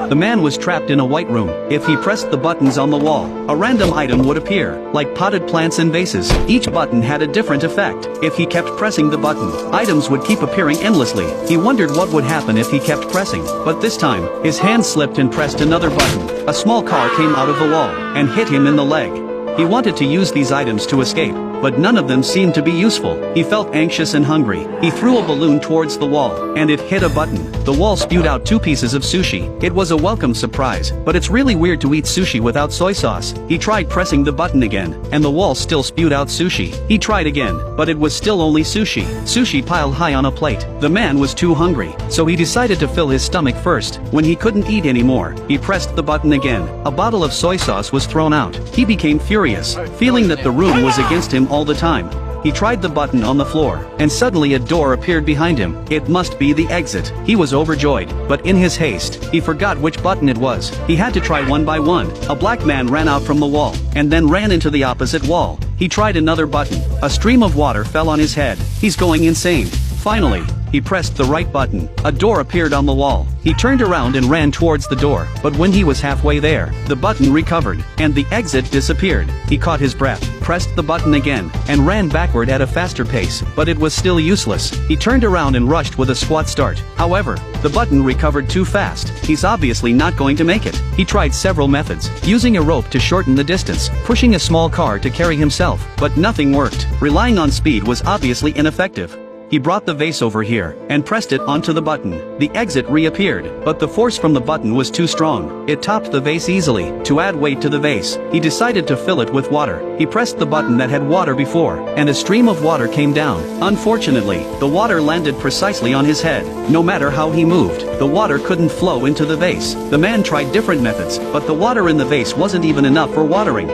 The man was trapped in a white room. If he pressed the buttons on the wall, a random item would appear, like potted plants and vases. Each button had a different effect. If he kept pressing the button, items would keep appearing endlessly. He wondered what would happen if he kept pressing, but this time, his hand slipped and pressed another button. A small car came out of the wall and hit him in the leg. He wanted to use these items to escape, but none of them seemed to be useful. He felt anxious and hungry. He threw a balloon towards the wall, and it hit a button. The wall spewed out 2 pieces of sushi. It was a welcome surprise, but it's really weird to eat sushi without soy sauce. He tried pressing the button again, and the wall still spewed out sushi. He tried again, but it was still only sushi. Sushi piled high on a plate. The man was too hungry, so he decided to fill his stomach first. When he couldn't eat anymore, he pressed the button again. A bottle of soy sauce was thrown out. He became furious, feeling that the room was against him all the time. He tried the button on the floor, and suddenly a door appeared behind him. It must be the exit. He was overjoyed, but in his haste, he forgot which button it was. He had to try one by one. A black man ran out from the wall, and then ran into the opposite wall. He tried another button. A stream of water fell on his head. He's going insane. Finally, he pressed the right button. A door appeared on the wall. He turned around and ran towards the door, but when he was halfway there, the button recovered, and the exit disappeared. He caught his breath, pressed the button again, and ran backward at a faster pace, but it was still useless. He turned around and rushed with a squat start. However, the button recovered too fast. He's obviously not going to make it. He tried several methods, using a rope to shorten the distance, pushing a small car to carry himself, but nothing worked. Relying on speed was obviously ineffective. He brought the vase over here, and pressed it onto the button. The exit reappeared, but the force from the button was too strong. It topped the vase easily. To add weight to the vase, he decided to fill it with water. He pressed the button that had water before, and a stream of water came down. Unfortunately, the water landed precisely on his head. No matter how he moved, the water couldn't flow into the vase. The man tried different methods, but the water in the vase wasn't even enough for watering.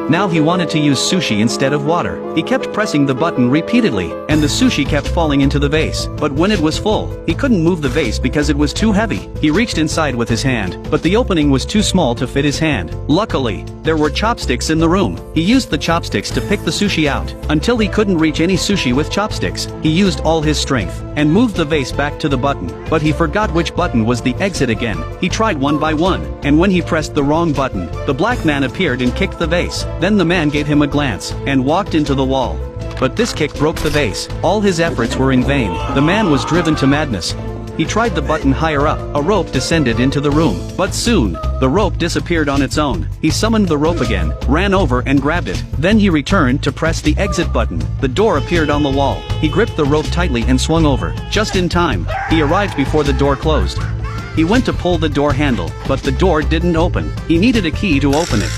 Now he wanted to use sushi instead of water. He kept pressing the button repeatedly, and the sushi kept falling into the vase. But when it was full, he couldn't move the vase because it was too heavy. He reached inside with his hand, but the opening was too small to fit his hand. Luckily, there were chopsticks in the room. He used the chopsticks to pick the sushi out. Until he couldn't reach any sushi with chopsticks, he used all his strength, and moved the vase back to the button. But he forgot which button was the exit again. He tried one by one, and when he pressed the wrong button, the black man appeared and kicked the vase. Then the man gave him a glance, and walked into the wall. But this kick broke the vase. All his efforts were in vain. The man was driven to madness. He tried the button higher up. A rope descended into the room. But soon, the rope disappeared on its own. He summoned the rope again, ran over and grabbed it. Then he returned to press the exit button. The door appeared on the wall. He gripped the rope tightly and swung over. Just in time, he arrived before the door closed. He went to pull the door handle, but the door didn't open. He needed a key to open it.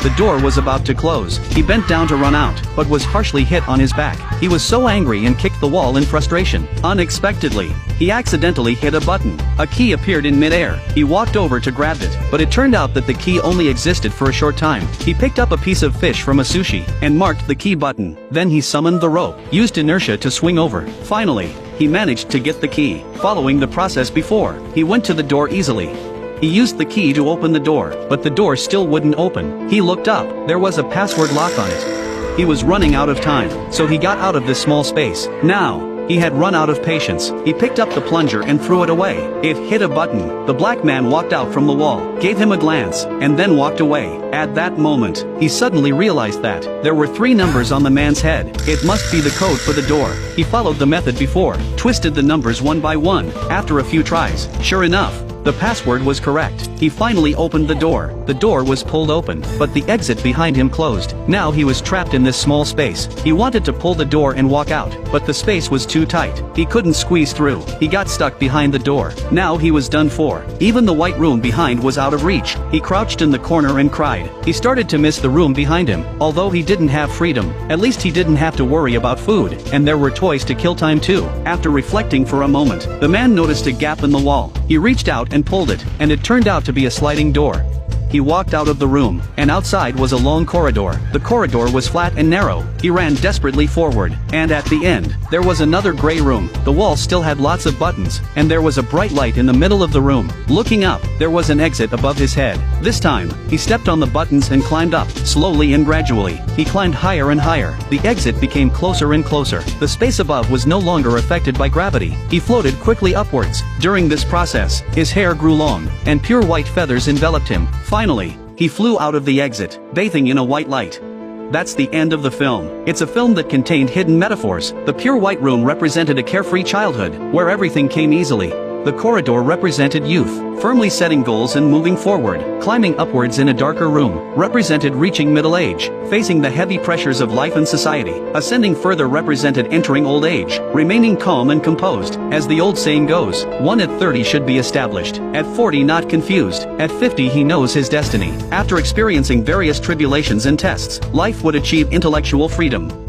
The door was about to close. He bent down to run out, but was harshly hit on his back. He was so angry and kicked the wall in frustration. Unexpectedly, he accidentally hit a button. A key appeared in midair. He walked over to grab it, but it turned out that the key only existed for a short time. He picked up a piece of fish from a sushi, and marked the key button. Then he summoned the rope, used inertia to swing over. Finally, he managed to get the key. Following the process before, he went to the door easily. He used the key to open the door, but the door still wouldn't open. He looked up. There was a password lock on it. He was running out of time, so he got out of this small space. Now, he had run out of patience. He picked up the plunger and threw it away. It hit a button. The black man walked out from the wall, gave him a glance, and then walked away. At that moment, he suddenly realized that there were 3 numbers on the man's head. It must be the code for the door. He followed the method before, twisted the numbers one by one. After a few tries, sure enough, the password was correct. He finally opened the door. The door was pulled open, but the exit behind him closed. Now he was trapped in this small space. He wanted to pull the door and walk out, but the space was too tight. He couldn't squeeze through. He got stuck behind the door. Now he was done for. Even the white room behind was out of reach. He crouched in the corner and cried. He started to miss the room behind him. Although he didn't have freedom, at least he didn't have to worry about food, and there were toys to kill time too. After reflecting for a moment, the man noticed a gap in the wall. He reached out and pulled it, and it turned out to be a sliding door. he walked out of the room, and outside was a long corridor. The corridor was flat and narrow. He ran desperately forward, and at the end, there was another gray room. The wall still had lots of buttons, and there was a bright light in the middle of the room. Looking up, there was an exit above his head. This time, he stepped on the buttons and climbed up, slowly and gradually. He climbed higher and higher. The exit became closer and closer. The space above was no longer affected by gravity. He floated quickly upwards. During this process, his hair grew long, and pure white feathers enveloped him. Finally, he flew out of the exit, bathing in a white light. That's the end of the film. It's a film that contained hidden metaphors. The pure white room represented a carefree childhood, where everything came easily. The corridor represented youth, firmly setting goals and moving forward. Climbing upwards in a darker room represented reaching middle age, facing the heavy pressures of life and society. Ascending further represented entering old age, remaining calm and composed. As the old saying goes, one at 30 should be established, at 40 not confused, at 50 he knows his destiny. After experiencing various tribulations and tests, life would achieve intellectual freedom.